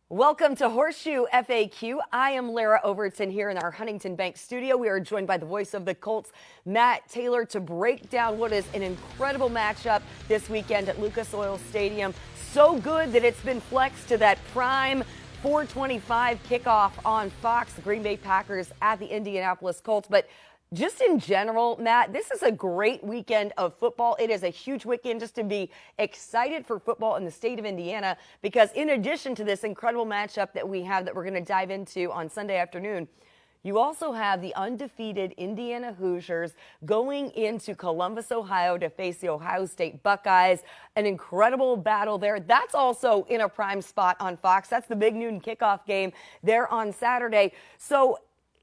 Welcome to Horseshoe FAQ. I am Larra Overton here in our Huntington Bank studio. We are joined by the voice of the Colts, Matt Taylor, to break down what is an incredible matchup this weekend at Lucas Oil Stadium. So good that it's been flexed to that prime 4:25 kickoff on Fox. The Green Bay Packers at the Indianapolis Colts. But just in general, Matt, this is a great weekend of football. It is a huge weekend just to be excited for football in the state of Indiana because in addition to this incredible matchup that we have that we're going to dive into on Sunday afternoon, you also have the undefeated Indiana Hoosiers going into Columbus, Ohio to face the Ohio State Buckeyes. An incredible battle there. That's also in a prime spot on Fox. That's the big noon kickoff game there on Saturday. So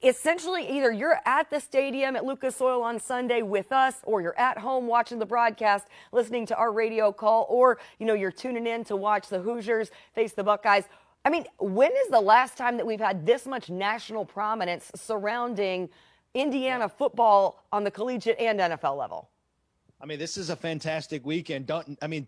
essentially, either you're at the stadium at Lucas Oil on Sunday with us, or you're at home watching the broadcast, listening to our radio call, or, you're tuning in to watch the Hoosiers face the Buckeyes. I mean, when is the last time that we've had this much national prominence surrounding Indiana football on the collegiate and NFL level? I mean, this is a fantastic weekend.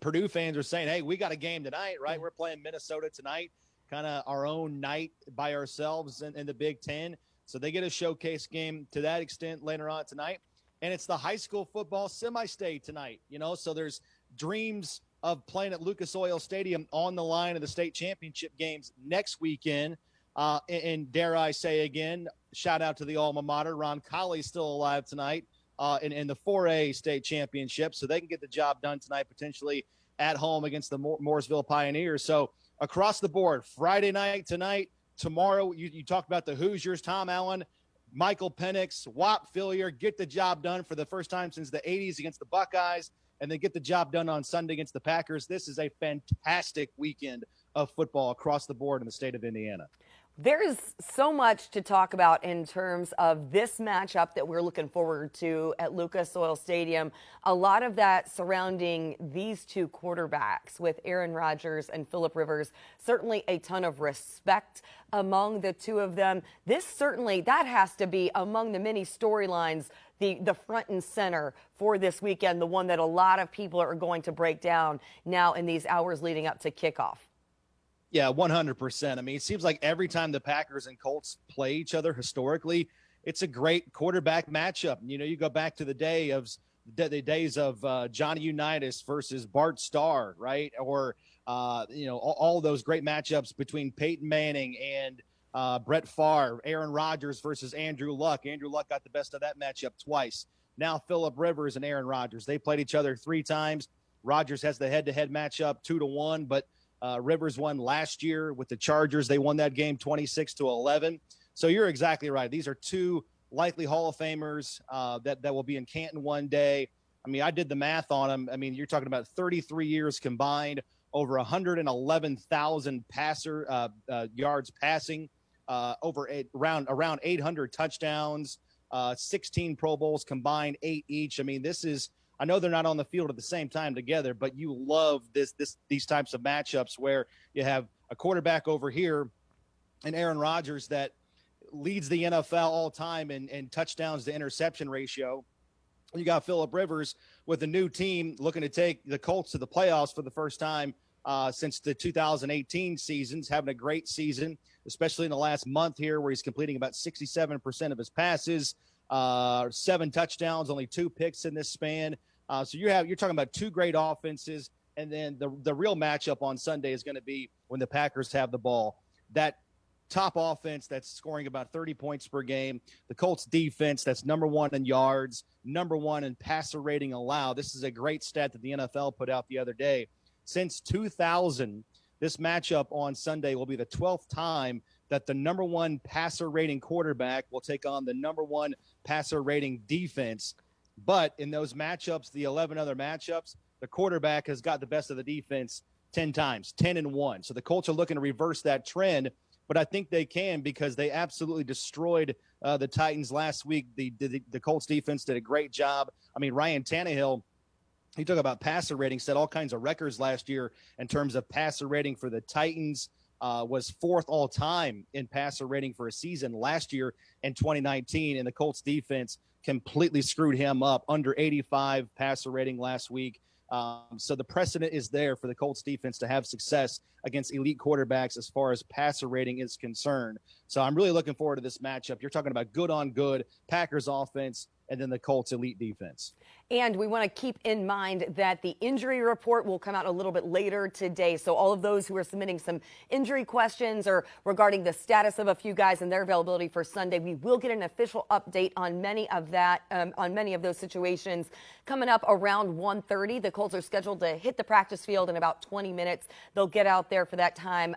Purdue fans are saying, hey, we got a game tonight, right? We're playing Minnesota tonight, kind of our own night by ourselves in the Big Ten. So they get a showcase game to that extent later on tonight. And it's the high school football semi-state tonight, so there's dreams of playing at Lucas Oil Stadium on the line of the state championship games next weekend. And dare I say again, shout out to the alma mater. Ron Colley's still alive tonight in the 4A state championship. So they can get the job done tonight, potentially at home against the Mooresville Pioneers. So across the board, Friday night tonight, tomorrow, you talk about the Hoosiers, Tom Allen, Michael Penix, Whop Fillier, get the job done for the first time since the 80s against the Buckeyes, and then get the job done on Sunday against the Packers. This is a fantastic weekend of football across the board in the state of Indiana. There's so much to talk about in terms of this matchup that we're looking forward to at Lucas Oil Stadium. A lot of that surrounding these two quarterbacks with Aaron Rodgers and Phillip Rivers. Certainly a ton of respect among the two of them. That has to be among the many storylines, the front and center for this weekend, the one that a lot of people are going to break down now in these hours leading up to kickoff. Yeah, 100%. I mean, it seems like every time the Packers and Colts play each other historically, it's a great quarterback matchup. You go back to the days of Johnny Unitas versus Bart Starr, right? Or, all those great matchups between Peyton Manning and Brett Favre, Aaron Rodgers versus Andrew Luck. Andrew Luck got the best of that matchup twice. Now Phillip Rivers and Aaron Rodgers. They played each other 3 times. Rodgers has the head-to-head matchup 2-1, but Rivers won last year with the Chargers. They won that game 26-11. So you're exactly right. These are two likely Hall of Famers that will be in Canton one day. I mean, I did the math on them. I mean, you're talking about 33 years combined, over 111,000 yards passing, around 800 touchdowns, 16 Pro Bowls combined, 8 each. I mean, I know they're not on the field at the same time together, but you love these types of matchups where you have a quarterback over here and Aaron Rodgers that leads the NFL all time in touchdowns to interception ratio. You got Phillip Rivers with a new team looking to take the Colts to the playoffs for the first time since the 2018 seasons, having a great season, especially in the last month here where he's completing about 67% of his passes. 7 touchdowns, only 2 picks in this span. So you're talking about 2 great offenses, and then the real matchup on Sunday is going to be when the Packers have the ball. That top offense that's scoring about 30 points per game, the Colts defense that's number 1 in yards, number 1 in passer rating allowed. This is a great stat that the NFL put out the other day. Since 2000, this matchup on Sunday will be the 12th time that the number 1 passer rating quarterback will take on the number 1 passer rating defense. But in those matchups, the 11 other matchups, the quarterback has got the best of the defense 10 times, 10-1. So the Colts are looking to reverse that trend, but I think they can because they absolutely destroyed the Titans last week. The Colts defense did a great job. I mean, Ryan Tannehill, he talked about passer rating, set all kinds of records last year in terms of passer rating for the Titans. Was 4th all time in passer rating for a season last year in 2019, and the Colts defense completely screwed him up. Under 85 passer rating last week. So the precedent is there for the Colts defense to have success against elite quarterbacks as far as passer rating is concerned. So I'm really looking forward to this matchup. You're talking about good on good, Packers offense, and then the Colts elite defense. And we want to keep in mind that the injury report will come out a little bit later today. So all of those who are submitting some injury questions or regarding the status of a few guys and their availability for Sunday, we will get an official update on many of those situations coming up around 1:30. The Colts are scheduled to hit the practice field in about 20 minutes. They'll get out there for that time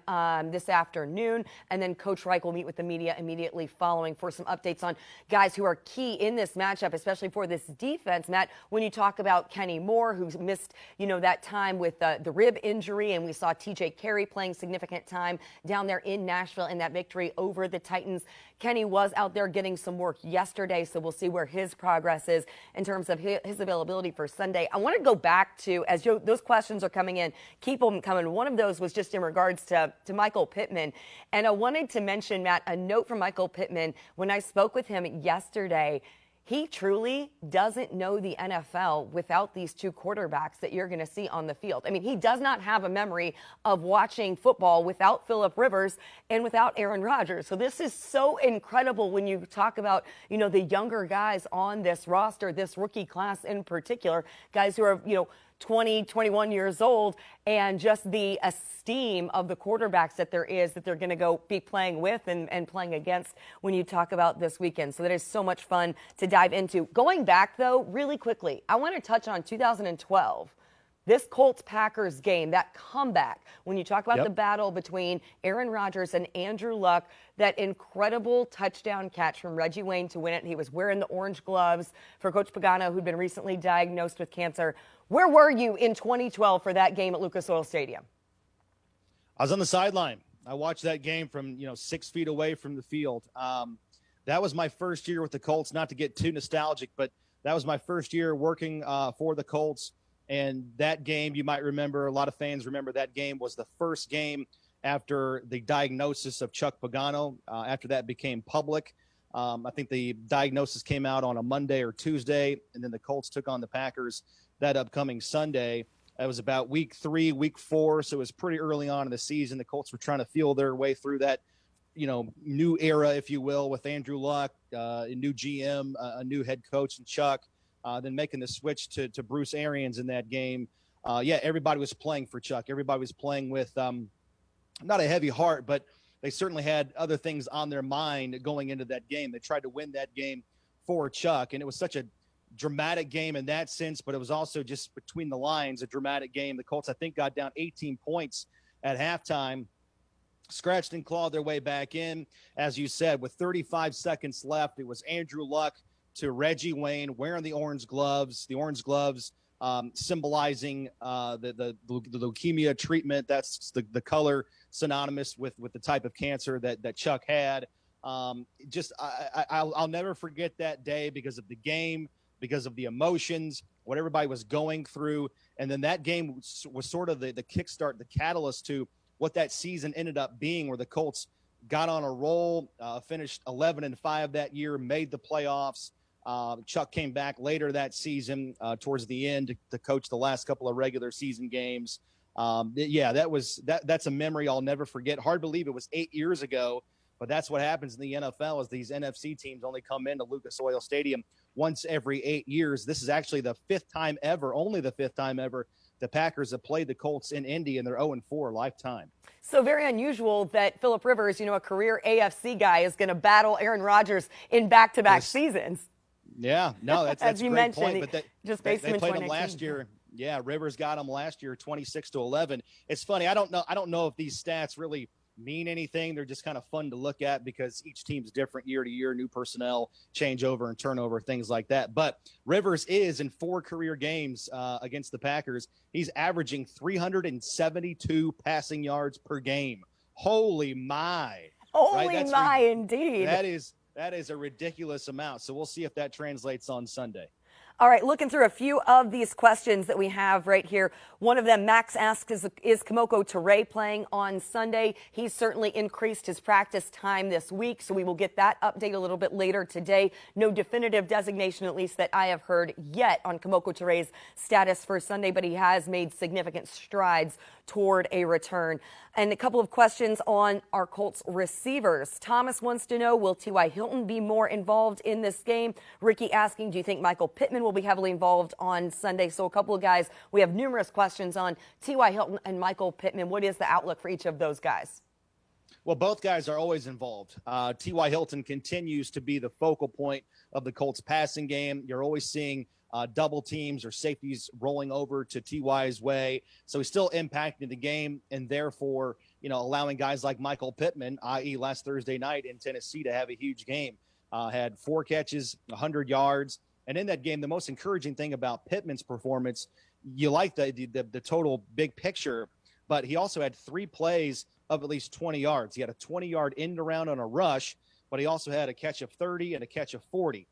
this afternoon, and then Coach Reich will meet with the media immediately following for some updates on guys who are key in this matchup, especially for this defense. Matt, when you talk about Kenny Moore, who's missed, that time with the rib injury, and we saw TJ Carey playing significant time down there in Nashville in that victory over the Titans. Kenny was out there getting some work yesterday, so we'll see where his progress is in terms of his availability for Sunday. I want to go back to, as those questions are coming in, keep them coming. One of those was just in regards to Michael Pittman, and I wanted to mention, Matt, a note from Michael Pittman. When I spoke with him yesterday, he truly doesn't know the NFL without these two quarterbacks that you're going to see on the field. I mean, he does not have a memory of watching football without Phillip Rivers and without Aaron Rodgers. So this is so incredible when you talk about, the younger guys on this roster, this rookie class in particular, guys who are, 20, 21 years old, and just the esteem of the quarterbacks that they're going to go be playing with and playing against when you talk about this weekend. So that is so much fun to dive into. Going back, though, really quickly, I want to touch on 2012. This Colts-Packers game, that comeback, when you talk about the battle between Aaron Rodgers and Andrew Luck, that incredible touchdown catch from Reggie Wayne to win it. He was wearing the orange gloves for Coach Pagano, who'd been recently diagnosed with cancer. Where were you in 2012 for that game at Lucas Oil Stadium? I was on the sideline. I watched that game from, 6 feet away from the field. That was my first year with the Colts, not to get too nostalgic, but that was my first year working for the Colts. And that game, you might remember, a lot of fans remember that game was the first game after the diagnosis of Chuck Pagano. After that became public. I think the diagnosis came out on a Monday or Tuesday, and then the Colts took on the Packers that upcoming Sunday. It was about week 3, week 4, so it was pretty early on in the season. The Colts were trying to feel their way through that, new era, if you will, with Andrew Luck, a new GM, a new head coach, and Chuck. Then making the switch to Bruce Arians in that game. Everybody was playing for Chuck. Everybody was playing with not a heavy heart, but they certainly had other things on their mind going into that game. They tried to win that game for Chuck, and it was such a dramatic game in that sense, but it was also just between the lines, a dramatic game. The Colts, I think, got down 18 points at halftime, scratched and clawed their way back in. As you said, with 35 seconds left, it was Andrew Luck to Reggie Wayne wearing the orange gloves symbolizing the leukemia treatment. That's the color synonymous with the type of cancer that Chuck had. I'll never forget that day because of the game, because of the emotions, what everybody was going through. And then that game was sort of the kickstart, the catalyst to what that season ended up being, where the Colts got on a roll, finished 11-5 that year, made the playoffs. Chuck came back later that season towards the end to coach the last couple of regular season games. That's a memory I'll never forget. Hard to believe it was 8 years ago, but that's what happens in the NFL is these NFC teams only come into Lucas Oil Stadium once every 8 years. This is actually the only the fifth time ever the Packers have played the Colts in Indy in their 0-4 lifetime. So very unusual that Phillip Rivers, a career AFC guy, is going to battle Aaron Rodgers in back-to-back seasons. Yeah, no, that's as you a great mentioned, point. But they played him last year. Yeah, Rivers got him last year, 26-11. It's funny. I don't know if these stats really mean anything. They're just kind of fun to look at because each team's different year to year, new personnel, changeover and turnover, things like that. But Rivers is in 4 career games against the Packers. He's averaging 372 passing yards per game. Holy my! Indeed. That is a ridiculous amount. So we'll see if that translates on Sunday. All right, looking through a few of these questions that we have right here. One of them, Max asks, is Kemoko Turay playing on Sunday? He's certainly increased his practice time this week, so we will get that update a little bit later today. No definitive designation, at least that I have heard yet, on Kemoko Turay's status for Sunday, but he has made significant strides toward a return. And a couple of questions on our Colts receivers. Thomas wants to know, will T.Y. Hilton be more involved in this game? Ricky asking, do you think Michael Pittman will be heavily involved on Sunday? So a couple of guys, we have numerous questions on T.Y. Hilton and Michael Pittman. What is the outlook for each of those guys? Well, both guys are always involved. T.Y. Hilton continues to be the focal point of the Colts passing game. You're always seeing double teams or safeties rolling over to T.Y.'s way. So he's still impacting the game, and therefore, allowing guys like Michael Pittman, i.e. last Thursday night in Tennessee, to have a huge game. Had 4 catches, 100 yards. And in that game, the most encouraging thing about Pittman's performance, you like the total big picture, but he also had 3 plays of at least 20 yards. He had a 20-yard end around on a rush, but he also had a catch of 30 and a catch of 40.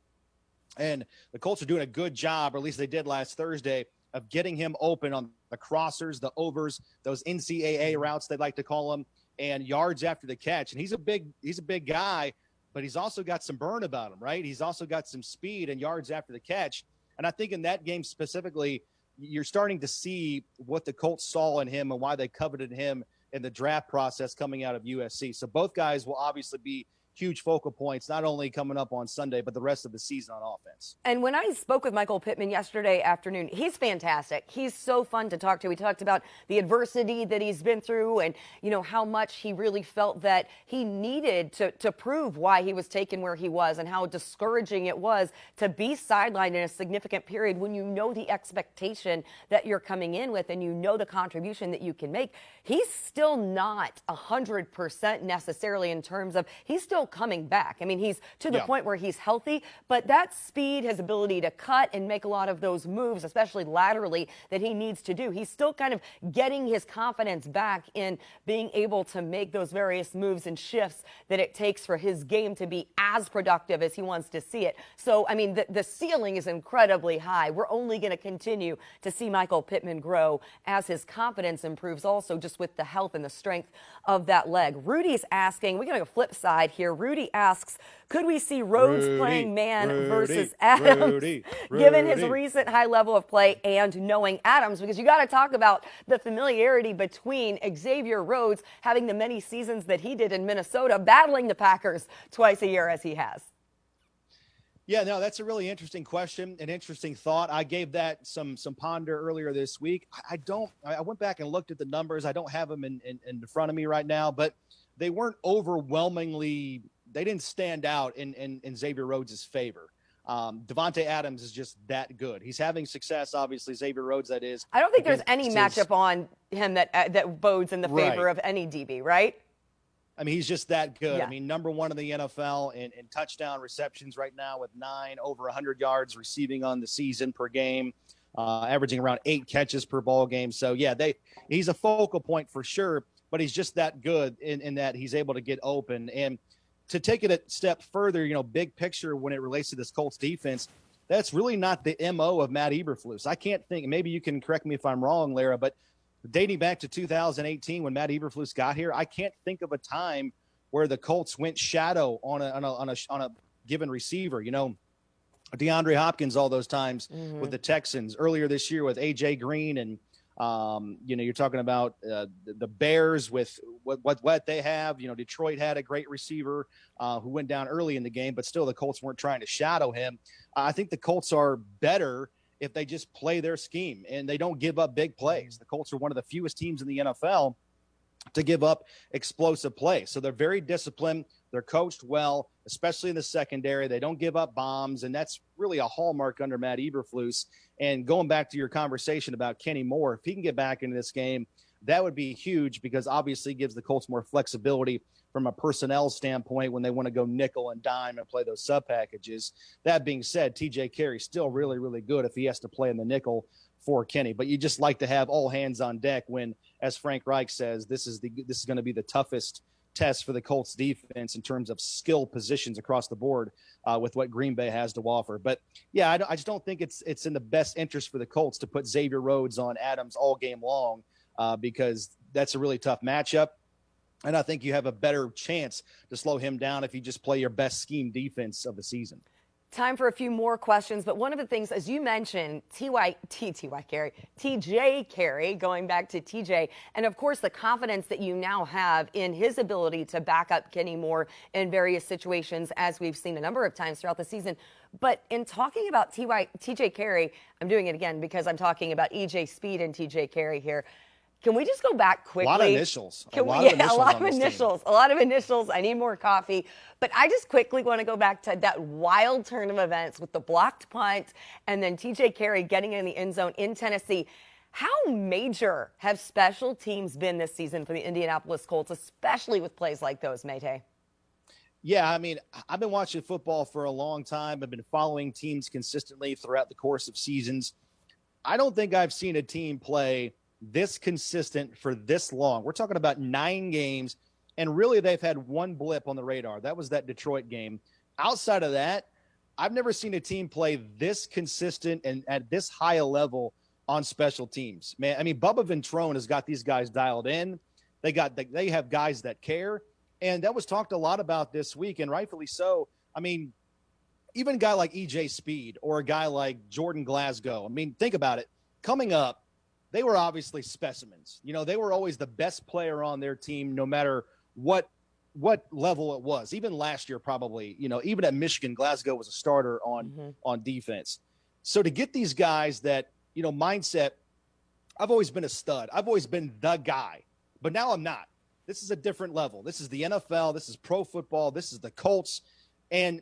And the Colts are doing a good job, or at least they did last Thursday, of getting him open on the crossers, the overs, those NCAA routes, they like to call them, and yards after the catch. And he's a big guy, but he's also got some burn about him, right? He's also got some speed and yards after the catch. And I think in that game specifically, you're starting to see what the Colts saw in him and why they coveted him in the draft process coming out of USC. So both guys will obviously be huge focal points, not only coming up on Sunday, but the rest of the season on offense. And when I spoke with Michael Pittman yesterday afternoon, he's fantastic. He's so fun to talk to. We talked about the adversity that he's been through and, how much he really felt that he needed to prove why he was taken where he was and how discouraging it was to be sidelined in a significant period when you know the expectation that you're coming in with and you know the contribution that you can make. He's still not 100% necessarily in terms of he's still coming back. I mean, he's to the point where he's healthy, but that speed, his ability to cut and make a lot of those moves, especially laterally, that he needs to do. He's still kind of getting his confidence back in being able to make those various moves and shifts that it takes for his game to be as productive as he wants to see it. So, I mean, the ceiling is incredibly high. We're only going to continue to see Michael Pittman grow as his confidence improves, also just with the health and the strength of that leg. Rudy's asking, we're going to go flip side here. Rudy asks, could we see Rhodes playing man versus Adams, given his recent high level of play and knowing Adams? Because you got to talk about the familiarity between Xavier Rhodes having the many seasons that he did in Minnesota, battling the Packers twice a year as he has. Yeah, no, that's a really interesting question, an interesting thought. I gave that some ponder earlier this week. I went back and looked at the numbers. I don't have them in front of me right now, but they weren't overwhelmingly, they didn't stand out in Xavier Rhodes' favor. Devante Adams is just that good. He's having success, obviously, Xavier Rhodes, that is. I don't think there's any matchup on him that bodes in the favor of any DB, right? I mean, he's just that good. Yeah. I mean, number 1 in the NFL in touchdown receptions right now with 9, over 100 yards receiving on the season per game, averaging around 8 catches per ball game. So, yeah, he's a focal point for sure, but he's just that good in that he's able to get open. And to take it a step further, big picture when it relates to this Colts defense, that's really not the MO of Matt Eberflus. I can't think, maybe you can correct me if I'm wrong, Larra, but dating back to 2018 when Matt Eberflus got here, I can't think of a time where the Colts went shadow on a given receiver. DeAndre Hopkins all those times with the Texans, earlier this year with A.J. Green, and you're talking about the Bears with what they have. Detroit had a great receiver who went down early in the game, but still the Colts weren't trying to shadow him. I think the Colts are better if they just play their scheme and they don't give up big plays. The Colts are one of the fewest teams in the NFL to give up explosive plays. So they're very disciplined. They're coached well, especially in the secondary. They don't give up bombs, and that's really a hallmark under Matt Eberflus. And going back to your conversation about Kenny Moore, if he can get back into this game, that would be huge because obviously it gives the Colts more flexibility from a personnel standpoint when they want to go nickel and dime and play those sub packages. That being said, TJ Carey's still really, really good if he has to play in the nickel for Kenny. But you just like to have all hands on deck when, as Frank Reich says, this is going to be the toughest test for the Colts defense in terms of skill positions across the board with what Green Bay has to offer. But yeah, I just don't think it's in the best interest for the Colts to put Xavier Rhodes on Adams all game long because that's a really tough matchup. And I think you have a better chance to slow him down if you just play your best scheme defense of the season. Time for a few more questions, but one of the things, as you mentioned, TJ Carey, going back to TJ, and of course the confidence that you now have in his ability to back up Kenny Moore in various situations, as we've seen a number of times throughout the season. But in talking about TJ Carey, I'm doing it again because I'm talking about EJ Speed and TJ Carey here. Can we just go back quickly? A lot of initials. A lot of initials. I need more coffee. But I just quickly want to go back to that wild turn of events with the blocked punt and then TJ Carey getting in the end zone in Tennessee. How major have special teams been this season for the Indianapolis Colts, especially with plays like those, Mayte? Yeah, I mean, I've been watching football for a long time. I've been following teams consistently throughout the course of seasons. I don't think I've seen a team play this consistent for this long. We're talking about 9 games, and really they've had one blip on the radar. That was that Detroit game. Outside of that, I've never seen a team play this consistent and at this high a level on special teams. Man, I mean, Bubba Ventrone has got these guys dialed in. They have guys that care, and that was talked a lot about this week, and rightfully so. I mean, even a guy like EJ Speed or a guy like Jordan Glasgow, I mean, think about it. Coming up, they were obviously specimens. You know, they were always the best player on their team, no matter what level it was. Even last year, probably, you know, even at Michigan, Glasgow was a starter on defense. So to get these guys that, you know, mindset, I've always been a stud. I've always been the guy, but now I'm not. This is a different level. This is the NFL. This is pro football. This is the Colts. And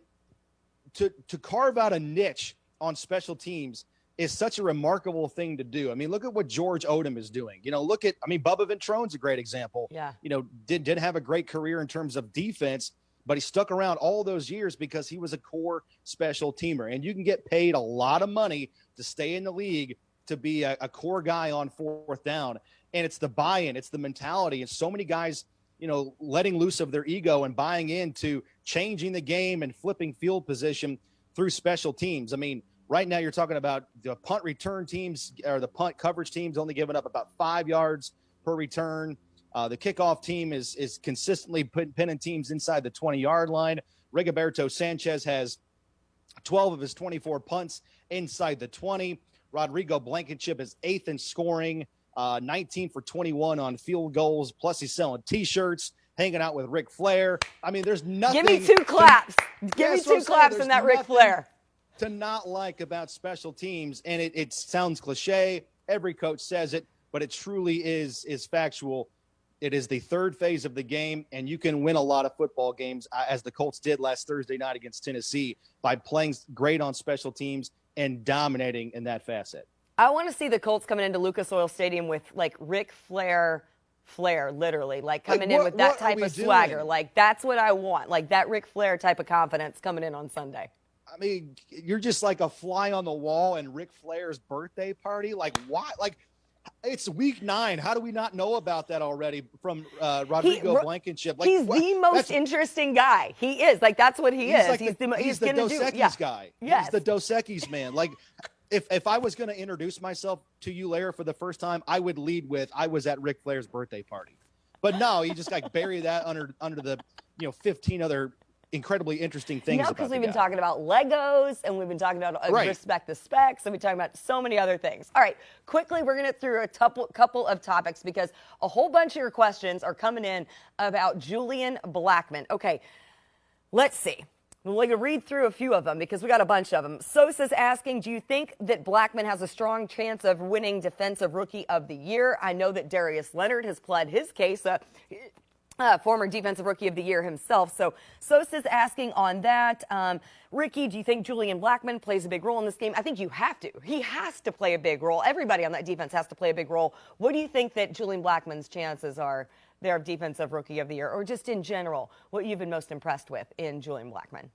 to carve out a niche on special teams is such a remarkable thing to do. I mean, look at what George Odom is doing. You know, Bubba Ventrone's a great example. Yeah. You know, didn't have a great career in terms of defense, but he stuck around all those years because he was a core special teamer. And you can get paid a lot of money to stay in the league to be a core guy on fourth down. And it's the buy-in, it's the mentality. And so many guys, you know, letting loose of their ego and buying into changing the game and flipping field position through special teams. I mean, right now, you're talking about the punt return teams or the punt coverage teams only giving up about 5 yards per return. The kickoff team is consistently pinning teams inside the 20-yard line. Rigoberto Sanchez has 12 of his 24 punts inside the 20. Rodrigo Blankenship is 8th in scoring, 19 for 21 on field goals. Plus, he's selling T-shirts, hanging out with Ric Flair. I mean, there's nothing. Give me 2 claps. Give me 2 claps in that Ric Flair. To not like about special teams, and it sounds cliche. Every coach says it, but it truly is factual. It is the third phase of the game, and you can win a lot of football games, as the Colts did last Thursday night against Tennessee, by playing great on special teams and dominating in that facet. I want to see the Colts coming into Lucas Oil Stadium with, like, Ric Flair, literally, like coming in with that type of swagger. Like, that's what I want, like that Ric Flair type of confidence coming in on Sunday. I mean, you're just like a fly on the wall in Ric Flair's birthday party. Like, why? Like, it's week 9. How do we not know about that already from Rodrigo Blankenship? Like, he's the most interesting guy. He is. Like, that's what he is. Like he's the Dos Equis guy. Yes. He's the Dos Equis man. Like, if I was going to introduce myself to you, Larra, for the first time, I would lead with, I was at Ric Flair's birthday party. But no, you just like bury that under the, 15 other incredibly interesting things. No, because we've been talking about Legos, and we've been talking about respect the specs, and we've been talking about so many other things. All right, quickly, we're going to get through a couple of topics because a whole bunch of your questions are coming in about Julian Blackmon. Okay, let's see. We're going to read through a few of them because we got a bunch of them. Sosa's asking, do you think that Blackmon has a strong chance of winning Defensive Rookie of the Year? I know that Darius Leonard has pled his case. Former Defensive Rookie of the Year himself. So Sosa's asking on that. Ricky, do you think Julian Blackmon plays a big role in this game? I think you have to. He has to play a big role. Everybody on that defense has to play a big role. What do you think that Julian Blackmon's chances are there of Defensive Rookie of the Year, or just in general, what you've been most impressed with in Julian Blackmon?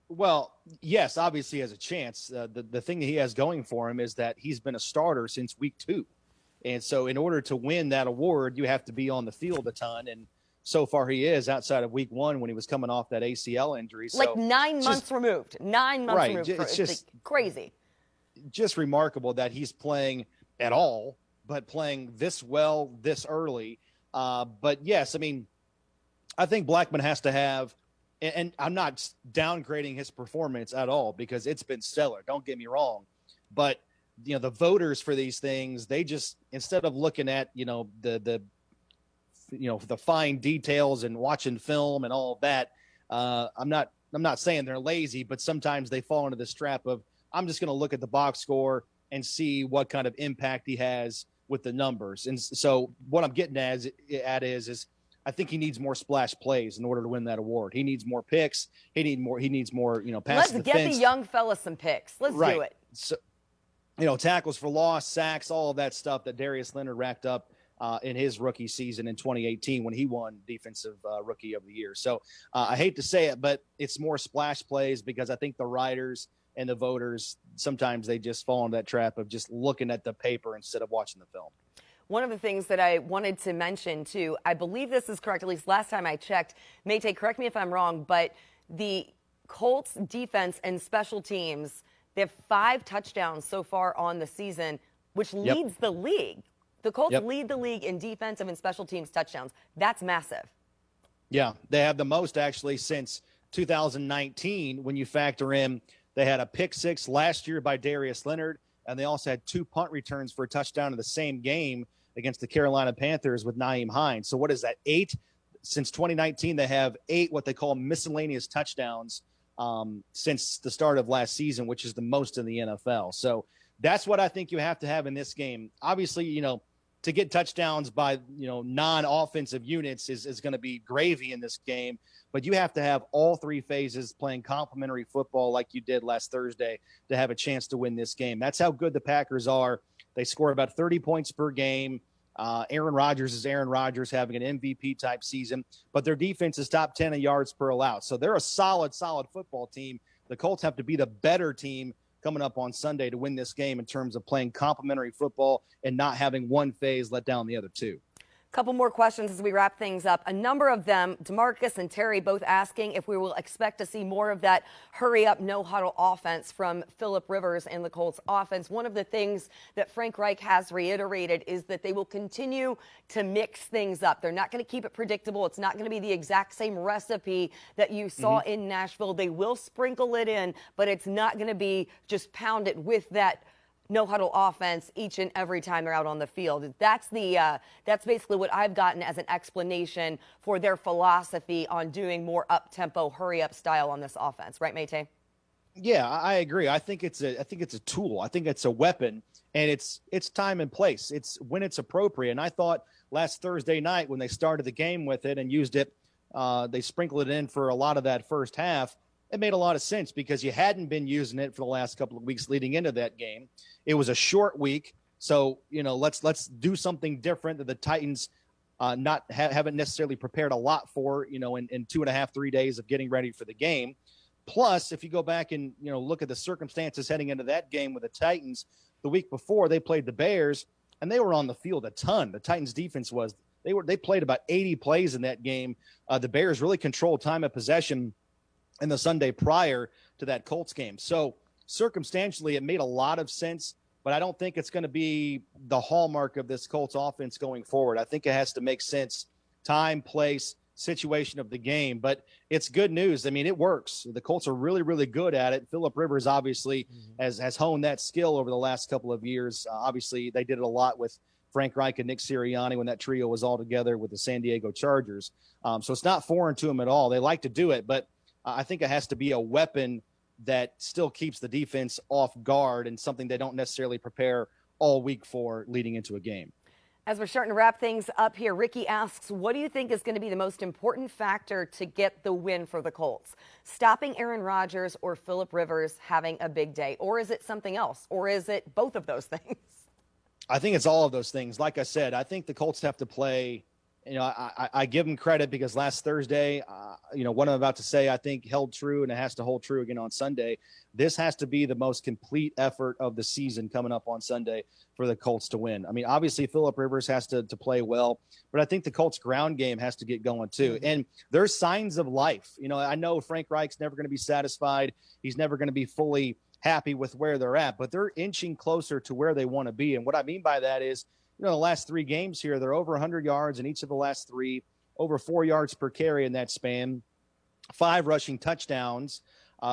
Well, yes, obviously he has a chance. The thing that he has going for him is that he's been a starter since week 2. And so in order to win that award, you have to be on the field a ton. And so far he is outside of week 1 when he was coming off that ACL injury. So like 9 months removed. 9 months right, removed. it's just like crazy. Just remarkable that he's playing at all, but playing this well this early. But yes, I mean, I think Blackmon has to have, and I'm not downgrading his performance at all because it's been stellar. Don't get me wrong, but the voters for these things, they just, instead of looking at the fine details and watching film and all of that, I'm not saying they're lazy, but sometimes they fall into this trap of, I'm just going to look at the box score and see what kind of impact he has with the numbers. And so what I'm getting at is I think he needs more splash plays in order to win that award. He needs more picks. He needs more, passes. Let's get the young fella some picks. Let's do it. So, tackles for loss, sacks, all of that stuff that Darius Leonard racked up in his rookie season in 2018 when he won Defensive Rookie of the Year. So I hate to say it, but it's more splash plays because I think the writers and the voters, sometimes they just fall into that trap of just looking at the paper instead of watching the film. One of the things that I wanted to mention, too, I believe this is correct, at least last time I checked. Mayte, correct me if I'm wrong, but the Colts defense and special teams, they have 5 touchdowns so far on the season, which leads the league. The Colts lead the league in defensive and special teams touchdowns. That's massive. Yeah, they have the most actually since 2019 when you factor in they had a pick 6 last year by Darius Leonard, and they also had 2 punt returns for a touchdown in the same game against the Carolina Panthers with Nyheim Hines. So what is that, 8? Since 2019, they have 8 what they call miscellaneous touchdowns since the start of last season, which is the most in the NFL. So that's what I think you have to have in this game. Obviously, to get touchdowns by, non-offensive units is going to be gravy in this game. But you have to have all 3 phases playing complementary football like you did last Thursday to have a chance to win this game. That's how good the Packers are. They score about 30 points per game. Aaron Rodgers is Aaron Rodgers, having an MVP-type season. But their defense is top 10 in yards per allowed. So they're a solid football team. The Colts have to be the better team coming up on Sunday to win this game in terms of playing complementary football and not having one phase let down the other 2. Couple more questions as we wrap things up. A number of them, DeMarcus and Terry, both asking if we will expect to see more of that hurry-up, no-huddle offense from Phillip Rivers and the Colts offense. One of the things that Frank Reich has reiterated is that they will continue to mix things up. They're not going to keep it predictable. It's not going to be the exact same recipe that you saw in Nashville. They will sprinkle it in, but it's not going to be just pound it with that no-huddle offense each and every time they're out on the field. That's basically what I've gotten as an explanation for their philosophy on doing more up-tempo, hurry-up style on this offense. Right, Mayte? Yeah, I agree. I think it's a tool. I think it's a weapon, and it's time and place. It's when it's appropriate. And I thought last Thursday night when they started the game with it and used it, they sprinkled it in for a lot of that first half. It made a lot of sense because you hadn't been using it for the last couple of weeks leading into that game. It was a short week, so let's do something different that the Titans haven't necessarily prepared a lot for, in 2.5, 3 days of getting ready for the game. Plus, if you go back and look at the circumstances heading into that game with the Titans, the week before they played the Bears, and they were on the field a ton. The Titans defense they played about 80 plays in that game. The Bears really controlled time of possession in the Sunday prior to that Colts game. So circumstantially, it made a lot of sense, but I don't think it's going to be the hallmark of this Colts offense going forward. I think it has to make sense, time, place, situation of the game, but it's good news. I mean, it works. The Colts are really, really good at it. Phillip Rivers obviously has honed that skill over the last couple of years. Obviously, they did it a lot with Frank Reich and Nick Sirianni when that trio was all together with the San Diego Chargers. So it's not foreign to them at all. They like to do it, but I think it has to be a weapon that still keeps the defense off guard and something they don't necessarily prepare all week for leading into a game. As we're starting to wrap things up here, Ricky asks, what do you think is going to be the most important factor to get the win for the Colts? Stopping Aaron Rodgers or Phillip Rivers having a big day? Or is it something else? Or is it both of those things? I think it's all of those things. Like I said, I think the Colts have to play. I give them credit because last Thursday, what I'm about to say, I think held true, and it has to hold true again on Sunday. This has to be the most complete effort of the season coming up on Sunday for the Colts to win. I mean, obviously Phillip Rivers has to play well, but I think the Colts ground game has to get going too. Mm-hmm. And there's signs of life. I know Frank Reich's never going to be satisfied. He's never going to be fully happy with where they're at, but they're inching closer to where they want to be. And what I mean by that is, the last 3 games here, they're over 100 yards in each of the last 3, over 4 yards per carry in that span, 5 rushing touchdowns.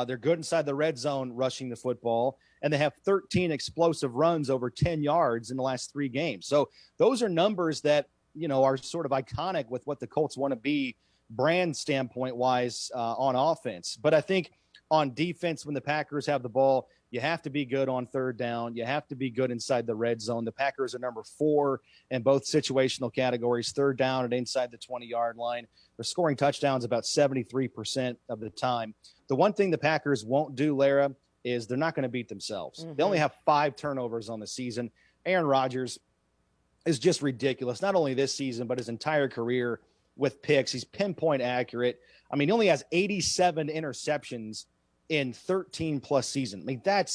They're good inside the red zone rushing the football, and they have 13 explosive runs over 10 yards in the last 3 games. So those are numbers that, are sort of iconic with what the Colts want to be brand standpoint wise on offense. But I think on defense, when the Packers have the ball, you have to be good on third down. You have to be good inside the red zone. The Packers are number 4 in both situational categories, third down and inside the 20-yard line. They're scoring touchdowns about 73% of the time. The one thing the Packers won't do, Larra, is they're not going to beat themselves. Mm-hmm. They only have 5 turnovers on the season. Aaron Rodgers is just ridiculous, not only this season, but his entire career with picks. He's pinpoint accurate. I mean, he only has 87 interceptions in 13-plus seasons. I mean, that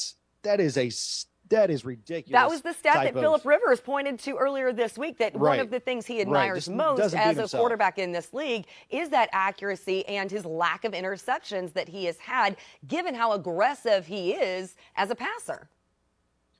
is ridiculous. That was the stat that Phillip Rivers pointed to earlier this week, that one of the things he admires most as a quarterback in this league is that accuracy and his lack of interceptions that he has had, given how aggressive he is as a passer.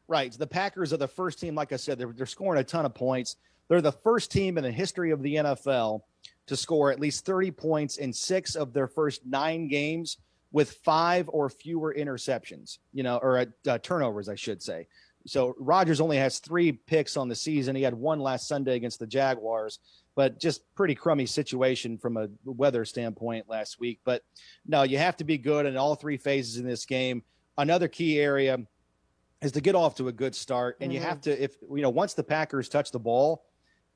Right. The Packers are the first team, like I said, they're scoring a ton of points. They're the first team in the history of the NFL to score at least 30 points in 6 of their first 9 games with 5 or fewer interceptions, or turnovers, I should say. So Rodgers only has 3 picks on the season. He had 1 last Sunday against the Jaguars, but just pretty crummy situation from a weather standpoint last week. But no, you have to be good in all 3 phases in this game. Another key area is to get off to a good start. And you have to, once the Packers touch the ball,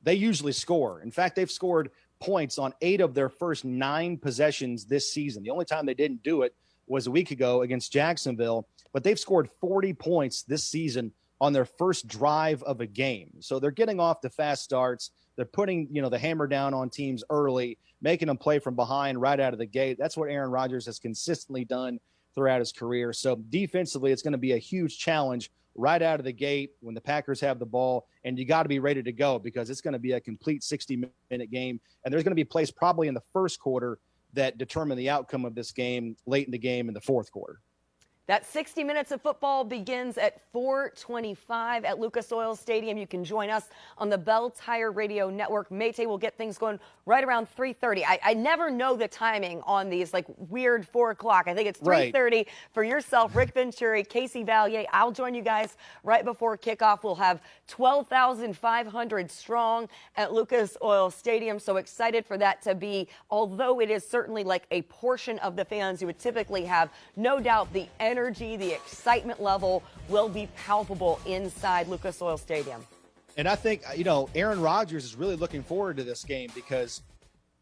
they usually score. In fact, they've scored points on 8 of their first 9 possessions this season. The only time they didn't do it was a week ago against Jacksonville, but they've scored 40 points this season on their first drive of a game. So they're getting off to fast starts. They're putting, the hammer down on teams early, making them play from behind right out of the gate. That's what Aaron Rodgers has consistently done throughout his career. So defensively, it's going to be a huge challenge right out of the gate when the Packers have the ball, and you got to be ready to go because it's going to be a complete 60-minute game. And there's going to be plays probably in the first quarter that determine the outcome of this game late in the game in the fourth quarter. That 60 minutes of football begins at 4:25 at Lucas Oil Stadium. You can join us on the Bell Tire Radio Network. Mayte will get things going right around 3:30. I never know the timing on these, like weird 4 o'clock. I think it's 3:30 for yourself, Rick Venturi, Casey Valier. I'll join you guys right before kickoff. We'll have 12,500 strong at Lucas Oil Stadium. So excited for that to be, although it is certainly like a portion of the fans you would typically have, no doubt the energy, the excitement level will be palpable inside Lucas Oil Stadium. And I think, Aaron Rodgers is really looking forward to this game because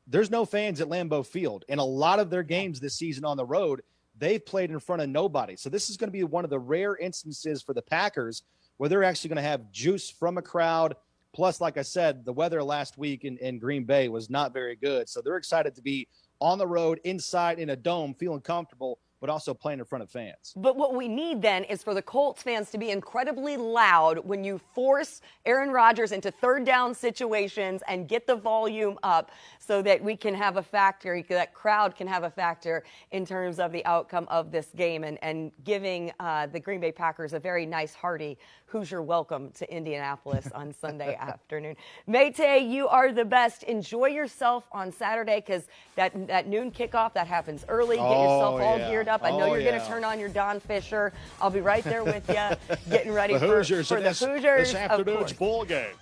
there's no fans at Lambeau Field. And a lot of their games this season on the road, they've played in front of nobody. So this is going to be one of the rare instances for the Packers where they're actually going to have juice from a crowd. Plus, like I said, the weather last week in Green Bay was not very good. So they're excited to be on the road, inside in a dome, feeling comfortable, but also playing in front of fans. But what we need then is for the Colts fans to be incredibly loud when you force Aaron Rodgers into third down situations and get the volume up so that we can have a factor, that crowd can have a factor in terms of the outcome of this game and giving the Green Bay Packers a very nice, hearty Hoosier welcome to Indianapolis on Sunday afternoon. Mayte, you are the best. Enjoy yourself on Saturday because that noon kickoff, that happens early. Get yourself all geared up. I know you're going to turn on your Don Fisher. I'll be right there with you, getting ready for the Hoosiers. This afternoon's ball game.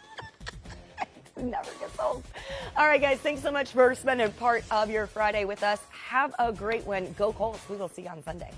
Never gets old. All right, guys, thanks so much for spending part of your Friday with us. Have a great one. Go Colts. We will see you on Sunday.